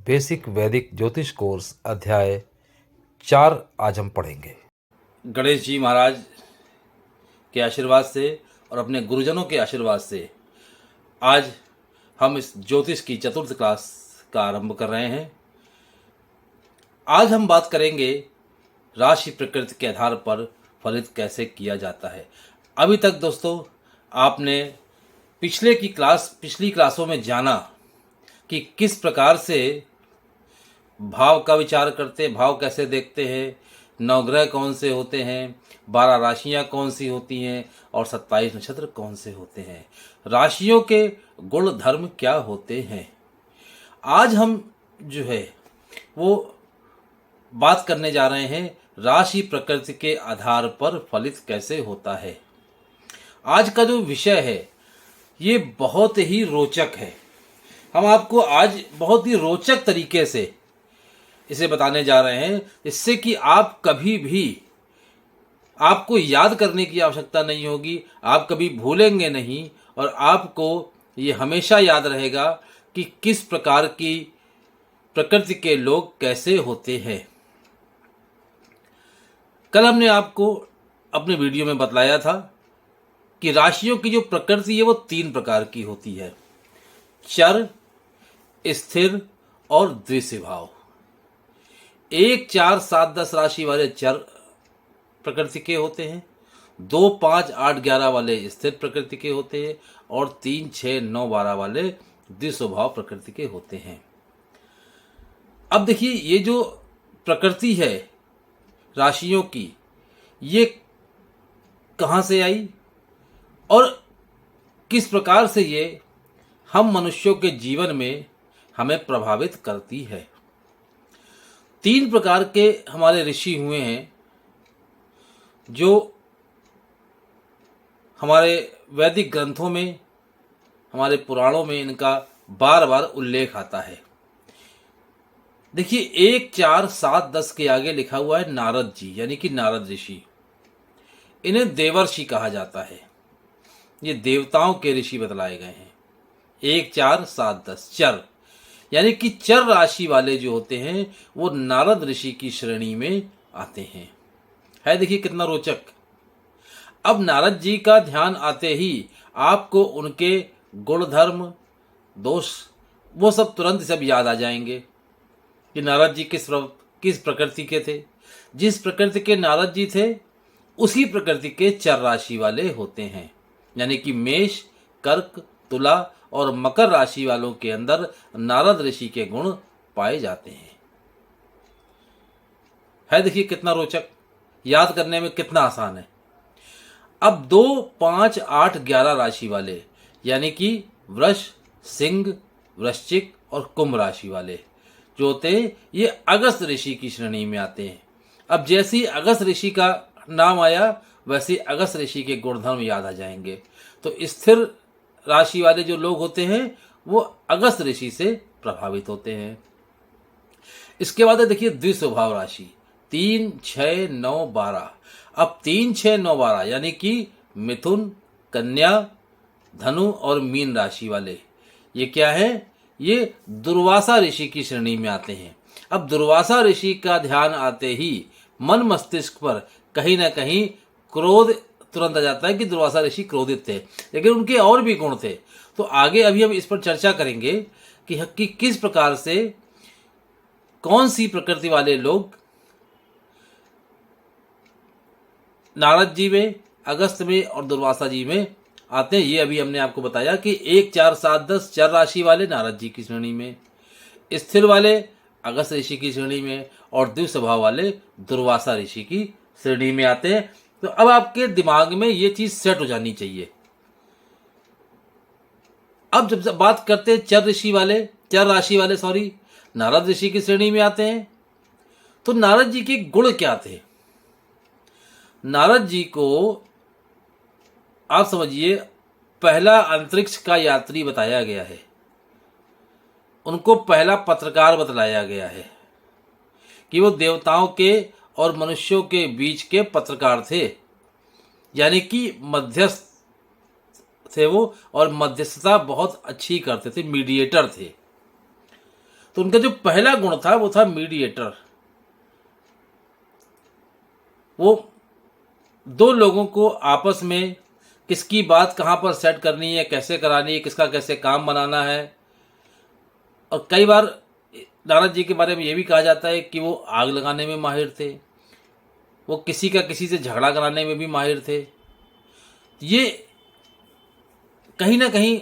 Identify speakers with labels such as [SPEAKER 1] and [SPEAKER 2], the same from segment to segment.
[SPEAKER 1] Basic वैदिक ज्योतिष course अध्याय 4 आज हम पढ़ेंगे।
[SPEAKER 2] गणेश जी महाराज के आशीर्वाद से और अपने गुरुजनों के आशीर्वाद से आज हम इस ज्योतिष की चतुर्थ क्लास का आरंभ कर रहे हैं। आज हम बात करेंगे राशि प्रकृति के आधार पर फलित कैसे किया जाता है। अभी तक दोस्तों आपने पिछली क्लासों में जाना कि किस प्रकार से भाव का विचार करते, भाव कैसे देखते हैं, नवग्रह कौन से होते हैं, 12 राशियां कौन सी होती हैं और 27 नक्षत्र कौन से होते हैं, राशियों के गुण धर्म क्या होते हैं। आज हम जो है वो बात करने जा रहे हैं राशि प्रकृति के आधार पर फलित कैसे होता है। आज का जो विषय है ये बहुत ही रोचक है। हम आपको आज बहुत ही रोचक तरीके से इसे बताने जा रहे हैं, इससे कि आप कभी भी आपको याद करने की आवश्यकता नहीं होगी, आप कभी भूलेंगे नहीं और आपको ये हमेशा याद रहेगा कि किस प्रकार की प्रकृति के लोग कैसे होते हैं। कल हमने आपको अपने वीडियो में बतलाया था कि राशियों की जो प्रकृति है वो 3 प्रकार की होती है, चर, स्थिर और द्विस्वभाव। 1, 4, 7, 10 राशि वाले चर प्रकृति के होते हैं, 2, 5, 8, 11 वाले स्थिर प्रकृति के होते हैं और 3, 6, 9, 12 वाले द्विस्वभाव प्रकृति के होते हैं। अब देखिए ये जो प्रकृति है राशियों की, ये कहाँ से आई और किस प्रकार से ये हम मनुष्यों के जीवन में हमें प्रभावित करती है। 3 प्रकार के हमारे ऋषि हुए हैं जो हमारे वैदिक ग्रंथों में, हमारे पुराणों में इनका बार बार उल्लेख आता है। देखिए 1, 4, 7, 10 के आगे लिखा हुआ है नारद जी, यानी कि नारद ऋषि। इन्हें देवर्षि कहा जाता है, ये देवताओं के ऋषि बतलाए गए हैं। 1, 4, 7, 10 चर, यानी कि चर राशि वाले जो होते हैं वो नारद ऋषि की श्रेणी में आते हैं। है देखिए कितना रोचक। अब नारद जी का ध्यान आते ही आपको उनके गुण धर्म दोष वो सब तुरंत सब याद आ जाएंगे कि नारद जी किस प्रकृति के थे। जिस प्रकृति के नारद जी थे उसी प्रकृति के चर राशि वाले होते हैं, यानी कि मेष, कर्क, तुला और मकर राशि वालों के अंदर नारद ऋषि के गुण पाए जाते हैं। है देखिए कितना रोचक, याद करने में कितना आसान है। अब 2, 5, 8, 11 राशि वाले, यानी कि वृष, सिंह, वृश्चिक और कुंभ राशि वाले जो होते हैं ये अगस्त ऋषि की श्रेणी में आते हैं। अब जैसे ही अगस्त ऋषि का नाम आया वैसे अगस्त ऋषि के गुणधर्म याद आ जाएंगे। तो स्थिर राशि वाले जो लोग होते हैं वो अगस्त ऋषि से प्रभावित होते हैं। इसके बाद देखिए द्विस्वभाव राशि 3, 6, 9, 12। अब 3, 6, 9, 12 यानी कि मिथुन, कन्या, धनु और मीन राशि वाले ये क्या है, ये दुर्वासा ऋषि की श्रेणी में आते हैं। अब दुर्वासा ऋषि का ध्यान आते ही मन मस्तिष्क पर कहीं ना कहीं क्रोध तुरंत आ जाता है कि दुर्वासा ऋषि क्रोधित थे, लेकिन उनके और भी गुण थे। तो आगे अभी हम इस पर चर्चा करेंगे कि किस प्रकार से कौन सी प्रकृति वाले लोग नारद जी में, अगस्त में और दुर्वासा जी में आते हैं। ये अभी हमने आपको बताया कि 1, 4, 7, 10 चर राशि वाले नारद जी की श्रेणी में, स्थिर वाले अगस्त ऋषि की श्रेणी में और द्विस्वभाव वाले दुर्वासा ऋषि की श्रेणी में आते हैं। तो अब आपके दिमाग में ये चीज सेट हो जानी चाहिए। अब जब बात करते हैं चर राशि वाले नारद ऋषि की श्रेणी में आते हैं, तो नारद जी के गुण क्या थे। नारद जी को आप समझिए पहला अंतरिक्ष का यात्री बताया गया है, उनको पहला पत्रकार बतलाया गया है कि वो देवताओं के और मनुष्यों के बीच के पत्रकार थे, यानी कि मध्यस्थ थे वो, और मध्यस्थता बहुत अच्छी करते थे, मीडिएटर थे। तो उनका जो पहला गुण था वो था मीडिएटर। वो दो लोगों को आपस में किसकी बात कहाँ पर सेट करनी है, कैसे करानी है, किसका कैसे काम बनाना है। और कई बार नारद जी के बारे में ये भी कहा जाता है कि वो आग लगाने में माहिर थे, वो किसी का किसी से झगड़ा कराने में भी माहिर थे। ये कहीं ना कहीं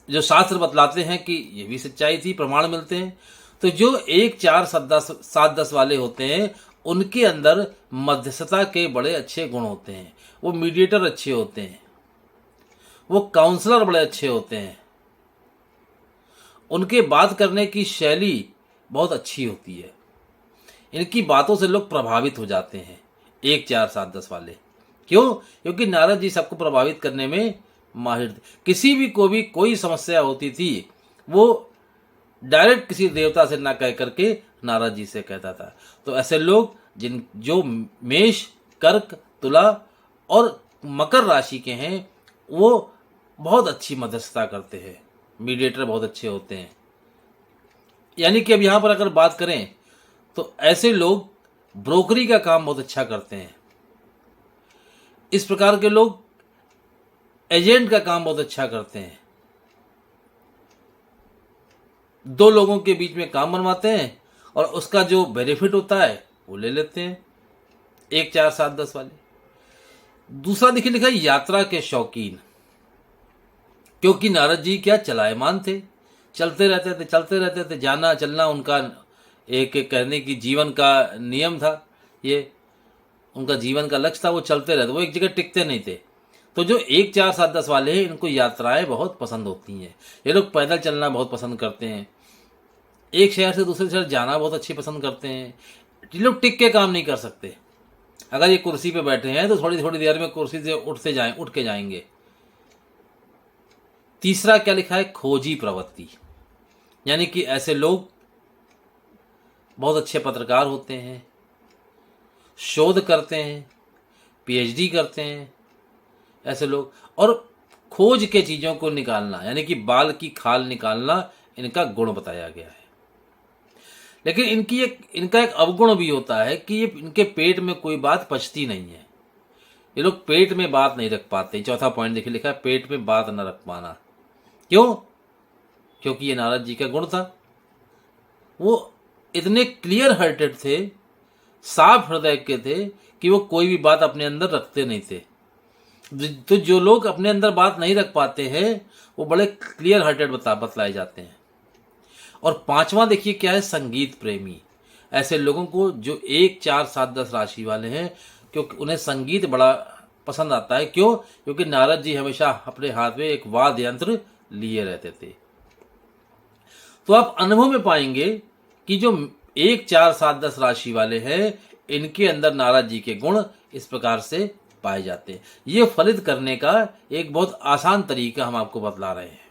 [SPEAKER 2] जो शास्त्र बतलाते हैं कि ये भी सच्चाई थी, प्रमाण मिलते हैं। तो जो 1 4 7 10 वाले होते हैं उनके अंदर मध्यस्थता के बड़े अच्छे गुण होते हैं, वो मीडिएटर अच्छे होते हैं, वो काउंसलर बड़े अच्छे होते हैं, उनके बात करने की शैली बहुत अच्छी होती है, इनकी बातों से लोग प्रभावित हो जाते हैं 1 4 7 10 वाले। क्यों? क्योंकि नारद जी सबको प्रभावित करने में माहिर थे। किसी भी को भी कोई समस्या होती थी वो डायरेक्ट किसी देवता से ना कह करके नारद जी से कहता था। तो ऐसे लोग जो मेष, कर्क, तुला और मकर राशि के हैं वो बहुत अच्छी मध्यस्थता करते हैं, मीडिएटर बहुत अच्छे होते हैं। यानी कि अब यहाँ पर अगर बात करें तो ऐसे लोग ब्रोकरी का काम बहुत अच्छा करते हैं। इस प्रकार के लोग एजेंट का काम बहुत अच्छा करते हैं, दो लोगों के बीच में काम बनवाते हैं और उसका जो बेनिफिट होता है वो ले लेते हैं 1 4 7 10 वाले। दूसरा देखिए लिखा है यात्रा के शौकीन, क्योंकि नारद जी क्या चलायमान थे, चलते रहते थे, जाना चलना उनका एक कहने की जीवन का नियम था, ये उनका जीवन का लक्ष्य था, वो चलते रहते, वो एक जगह टिकते नहीं थे। तो जो 1 4 7 10 वाले हैं इनको यात्राएं बहुत पसंद होती हैं, ये लोग पैदल चलना बहुत पसंद करते हैं, एक शहर से दूसरे शहर जाना बहुत अच्छी पसंद करते हैं। ये लोग टिक के काम नहीं कर सकते, अगर ये कुर्सी पे बैठे हैं तो थोड़ी थोड़ी देर में कुर्सी से उठ के जाएंगे। तीसरा क्या लिखा है, खोजी प्रवृत्ति, यानी कि ऐसे लोग बहुत अच्छे पत्रकार होते हैं, शोध करते हैं, पीएचडी करते हैं ऐसे लोग, और खोज के चीज़ों को निकालना यानी कि बाल की खाल निकालना इनका गुण बताया गया है। लेकिन इनका एक अवगुण भी होता है कि ये इनके पेट में कोई बात पचती नहीं है, ये लोग पेट में बात नहीं रख पाते। चौथा पॉइंट देखिए लिखा है पेट में बात न रख पाना। क्यों? क्योंकि ये नारद जी का गुण था, वो इतने क्लियर हार्टेड थे, साफ हृदय के थे कि वो कोई भी बात अपने अंदर रखते नहीं थे। तो जो लोग अपने अंदर बात नहीं रख पाते हैं वो बड़े क्लियर हार्टेड बतलाए जाते हैं। और पांचवा देखिए क्या है, संगीत प्रेमी, ऐसे लोगों को जो 1 4 7 10 राशि वाले हैं, क्योंकि उन्हें संगीत बड़ा पसंद आता है। क्यों? क्योंकि नारद जी हमेशा अपने हाथ में एक वाद्य यंत्र लिए रहते थे। तो आप अनुभव में पाएंगे कि जो 1 4 7 10 राशि वाले हैं इनके अंदर नारद जी के गुण इस प्रकार से पाए जाते हैं। ये फलित करने का एक बहुत आसान तरीका हम आपको बतला रहे हैं।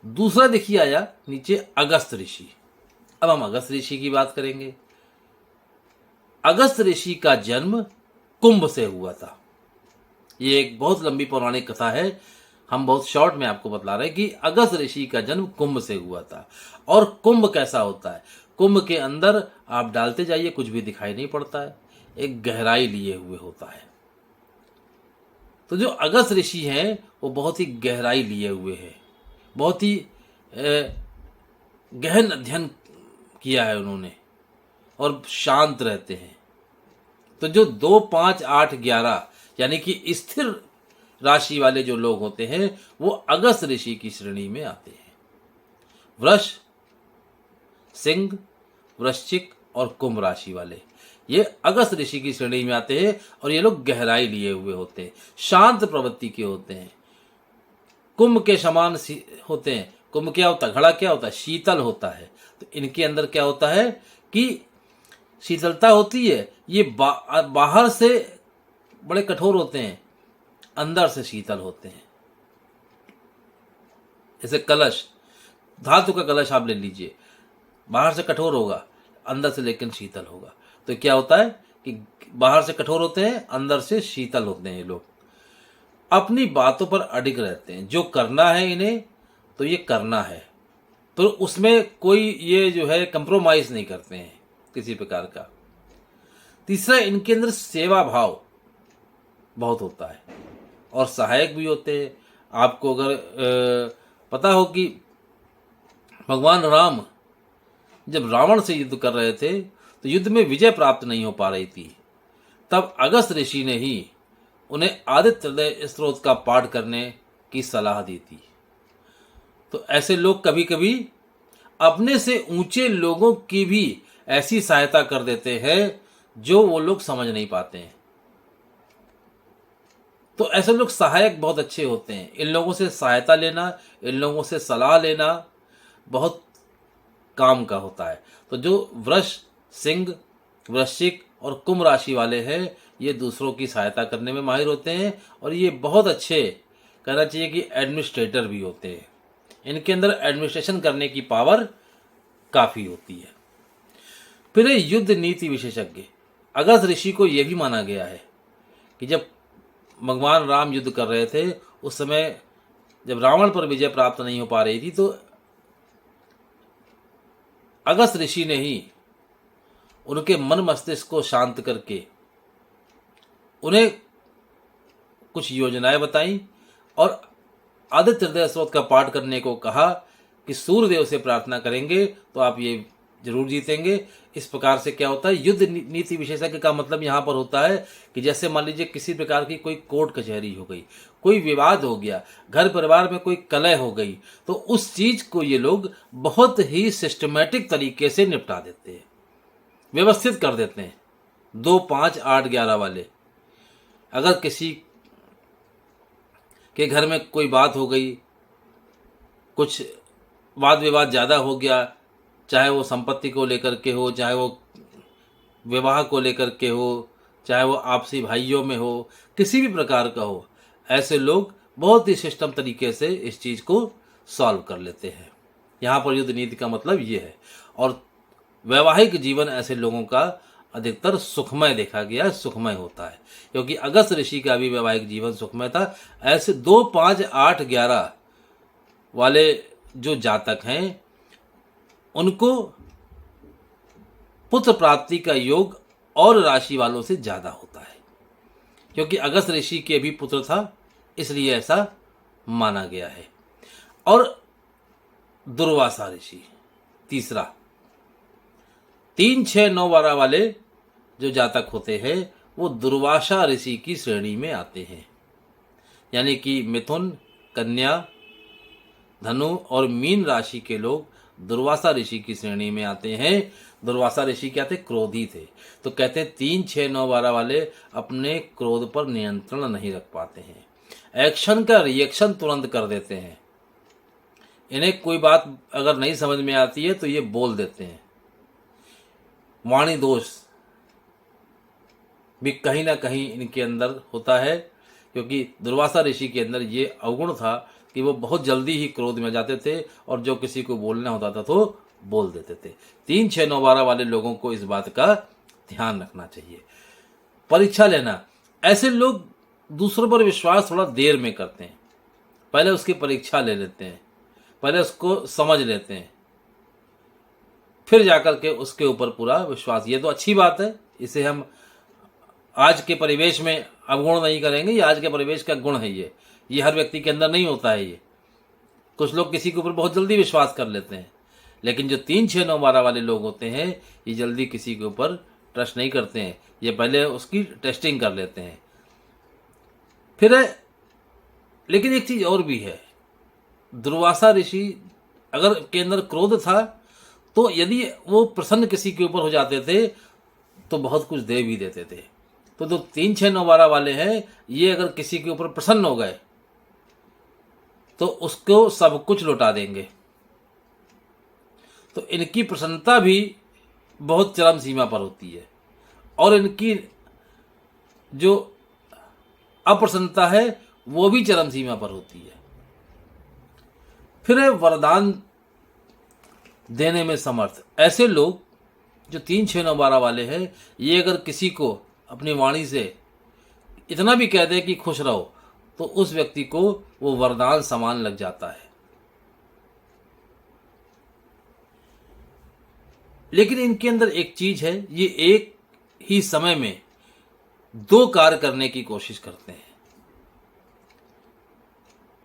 [SPEAKER 2] दूसरा देखिए आया नीचे अगस्त ऋषि। अब हम अगस्त ऋषि की बात करेंगे। अगस्त ऋषि का जन्म कुंभ से हुआ था। ये एक बहुत लंबी पौराणिक कथा है, हम बहुत शॉर्ट में आपको बतला रहे हैं कि अगस्त ऋषि का जन्म कुंभ से हुआ था। और कुंभ कैसा होता है, कुंभ के अंदर आप डालते जाइए कुछ भी दिखाई नहीं पड़ता है, एक गहराई लिए हुए होता है। तो जो अगस्त ऋषि हैं वो बहुत ही गहराई लिए हुए हैं, बहुत ही गहन अध्ययन किया है उन्होंने और शांत रहते हैं। तो जो 2 5 8 11 यानी कि स्थिर राशि वाले जो लोग होते हैं वो अगस्त ऋषि की श्रेणी में आते हैं। वृष, सिंह, वृश्चिक और कुंभ राशि वाले ये अगस्त ऋषि की श्रेणी में आते हैं और ये लोग गहराई लिए हुए होते हैं, शांत प्रवृत्ति के होते हैं, कुंभ के समान होते हैं। कुंभ क्या होता है, घड़ा क्या होता है, शीतल होता है। तो इनके अंदर क्या होता है कि शीतलता होती है। ये बाहर से बड़े कठोर होते हैं, अंदर से शीतल होते हैं। जैसे कलश, धातु का कलश आप ले लीजिए, बाहर से कठोर होगा, अंदर से लेकिन शीतल होगा। तो क्या होता है कि बाहर से कठोर होते हैं, अंदर से शीतल होते हैं। ये लोग अपनी बातों पर अडिग रहते हैं, जो करना है इन्हें तो ये करना है, तो उसमें कोई ये जो है कंप्रोमाइज नहीं करते हैं किसी प्रकार का। तीसरा, इनके अंदर सेवा भाव बहुत होता है और सहायक भी होते हैं। आपको अगर पता हो कि भगवान राम जब रावण से युद्ध कर रहे थे तो युद्ध में विजय प्राप्त नहीं हो पा रही थी, तब अगस्त ऋषि ने ही उन्हें आदित्य हृदय स्त्रोत का पाठ करने की सलाह दी थी। तो ऐसे लोग कभी कभी अपने से ऊंचे लोगों की भी ऐसी सहायता कर देते हैं जो वो लोग समझ नहीं पाते हैं। तो ऐसे लोग सहायक बहुत अच्छे होते हैं। इन लोगों से सहायता लेना, इन लोगों से सलाह लेना बहुत काम का होता है। तो जो वृष, सिंह, वृश्चिक और कुंभ राशि वाले हैं, ये दूसरों की सहायता करने में माहिर होते हैं और ये बहुत अच्छे, कहना चाहिए कि एडमिनिस्ट्रेटर भी होते हैं। इनके अंदर एडमिनिस्ट्रेशन करने की पावर काफ़ी होती है। फिर है युद्ध नीति विशेषज्ञ। अगस्त ऋषि को यह भी माना गया है कि जब भगवान राम युद्ध कर रहे थे, उस समय जब रावण पर विजय प्राप्त नहीं हो पा रही थी, तो अगस्त ऋषि ने ही उनके मन मस्तिष्क को शांत करके उन्हें कुछ योजनाएं बताई और आदित्य हृदय स्त्रोत का पाठ करने को कहा कि सूर्यदेव से प्रार्थना करेंगे तो आप ये जरूर जीतेंगे। इस प्रकार से क्या होता है, युद्ध नीति विशेषज्ञ का मतलब यहाँ पर होता है कि जैसे मान लीजिए किसी प्रकार की कोई कोर्ट कचहरी हो गई, कोई विवाद हो गया, घर परिवार में कोई कलह हो गई, तो उस चीज को ये लोग बहुत ही सिस्टमेटिक तरीके से निपटा देते हैं, व्यवस्थित कर देते हैं। 2, 5, 8, 11 वाले, अगर किसी के घर में कोई बात हो गई, कुछ वाद विवाद ज़्यादा हो गया, चाहे वो संपत्ति को लेकर के हो, चाहे वो विवाह को लेकर के हो, चाहे वो आपसी भाइयों में हो, किसी भी प्रकार का हो, ऐसे लोग बहुत ही सिस्टम तरीके से इस चीज़ को सॉल्व कर लेते हैं। यहाँ पर युद्ध नीति का मतलब ये है। और वैवाहिक जीवन ऐसे लोगों का अधिकतर सुखमय देखा गया, सुखमय होता है, क्योंकि अगस्त ऋषि का भी वैवाहिक जीवन सुखमय था। ऐसे 2, 5, 8, 11 वाले जो जातक हैं, उनको पुत्र प्राप्ति का योग और राशि वालों से ज्यादा होता है, क्योंकि अगस्त ऋषि के भी पुत्र था, इसलिए ऐसा माना गया है। और दुर्वासा ऋषि तीसरा, 3, 6, 9, 12 वाले जो जातक होते हैं वो दुर्वासा ऋषि की श्रेणी में आते हैं। यानी कि मिथुन, कन्या, धनु और मीन राशि के लोग दुर्वासा ऋषि की श्रेणी में आते हैं। दुर्वासा ऋषि क्या थे? क्रोधी थे। तो कहते हैं 3, 6, 9, 12 वाले अपने क्रोध पर नियंत्रण नहीं रख पाते हैं, एक्शन का रिएक्शन तुरंत कर देते हैं। इन्हें कोई बात अगर नहीं समझ में आती है तो ये बोल देते हैं। वाणी दोष भी कहीं ना कहीं इनके अंदर होता है, क्योंकि दुर्वासा ऋषि के अंदर ये अवगुण था कि वो बहुत जल्दी ही क्रोध में जाते थे और जो किसी को बोलना होता था तो बोल देते थे। 3, 6, 9, 12 वाले लोगों को इस बात का ध्यान रखना चाहिए। परीक्षा लेना, ऐसे लोग दूसरों पर विश्वास थोड़ा देर में करते हैं, पहले उसकी परीक्षा ले लेते हैं, पहले उसको समझ लेते हैं, फिर जाकर के उसके ऊपर पूरा विश्वास। ये तो अच्छी बात है, इसे हम आज के परिवेश में अवगुण नहीं करेंगे, ये आज के परिवेश का गुण है। ये हर व्यक्ति के अंदर नहीं होता है। ये कुछ लोग किसी के ऊपर बहुत जल्दी विश्वास कर लेते हैं, लेकिन जो 3, 6, 9, 12 वाले लोग होते हैं ये जल्दी किसी के ऊपर ट्रस्ट नहीं करते हैं, ये पहले उसकी टेस्टिंग कर लेते हैं। फिर लेकिन एक चीज और भी है, दुर्वासा ऋषि अगर के अंदर क्रोध था तो यदि वो प्रसन्न किसी के ऊपर हो जाते थे तो बहुत कुछ दे भी देते थे। तो जो 3, 6, 9, 12 वाले हैं, ये अगर किसी के ऊपर प्रसन्न हो गए तो उसको सब कुछ लौटा देंगे। तो इनकी प्रसन्नता भी बहुत चरम सीमा पर होती है और इनकी जो अप्रसन्नता है वो भी चरम सीमा पर होती है। फिर है वरदान देने में समर्थ। ऐसे लोग जो 3, 6, 9, 12 वाले हैं, ये अगर किसी को अपनी वाणी से इतना भी कह दे कि खुश रहो तो उस व्यक्ति को वो वरदान समान लग जाता है। लेकिन इनके अंदर एक चीज है, ये एक ही समय में दो कार्य करने की कोशिश करते हैं।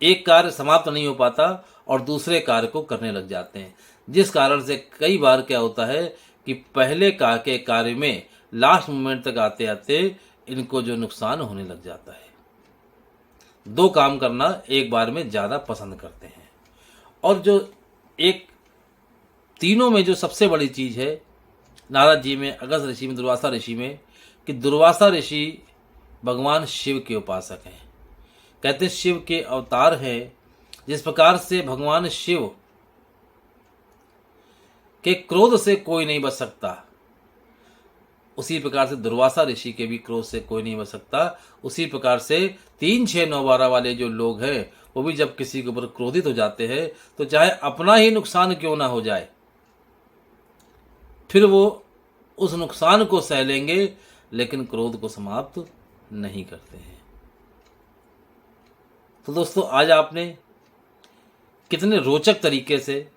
[SPEAKER 2] एक कार्य समाप्त नहीं हो पाता और दूसरे कार्य को करने लग जाते हैं, जिस कारण से कई बार क्या होता है कि पहले के कार्य में लास्ट मोमेंट तक आते आते इनको जो नुकसान होने लग जाता है। दो काम करना एक बार में ज़्यादा पसंद करते हैं। और जो एक तीनों में जो सबसे बड़ी चीज़ है नारद जी में, अगस्त्य ऋषि में, दुर्वासा ऋषि में, कि दुर्वासा ऋषि भगवान शिव के उपासक हैं। कहते हैं शिव के अवतार हैं। जिस प्रकार से भगवान शिव के क्रोध से कोई नहीं बच सकता, उसी प्रकार से दुर्वासा ऋषि के भी क्रोध से कोई नहीं बच सकता। उसी प्रकार से 3, 6, 9, 12 वाले जो लोग हैं वो भी जब किसी के ऊपर क्रोधित हो जाते हैं तो चाहे अपना ही नुकसान क्यों ना हो जाए, फिर वो उस नुकसान को सह लेंगे, लेकिन क्रोध को समाप्त नहीं करते हैं। तो दोस्तों, आज आपने कितने रोचक तरीके से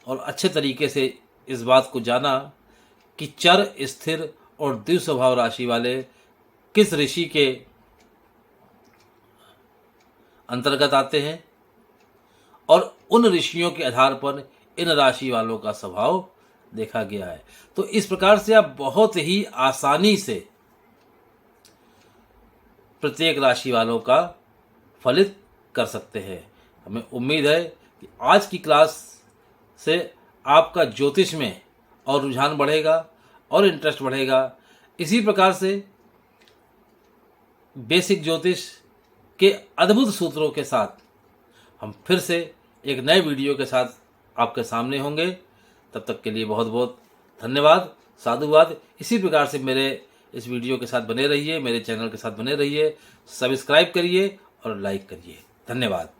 [SPEAKER 2] और अच्छे तरीके से इस बात को जाना कि चर, स्थिर और द्विस्वभाव राशि वाले किस ऋषि के अंतर्गत आते हैं और उन ऋषियों के आधार पर इन राशि वालों का स्वभाव देखा गया है। तो इस प्रकार से आप बहुत ही आसानी से प्रत्येक राशि वालों का फलित कर सकते हैं। हमें उम्मीद है कि आज की क्लास से आपका ज्योतिष में और रुझान बढ़ेगा और इंटरेस्ट बढ़ेगा। इसी प्रकार से बेसिक ज्योतिष के अद्भुत सूत्रों के साथ हम फिर से एक नए वीडियो के साथ आपके सामने होंगे। तब तक के लिए बहुत बहुत धन्यवाद, साधुवाद। इसी प्रकार से मेरे इस वीडियो के साथ बने रहिए, मेरे चैनल के साथ बने रहिए, सब्सक्राइब करिए और लाइक करिए। धन्यवाद।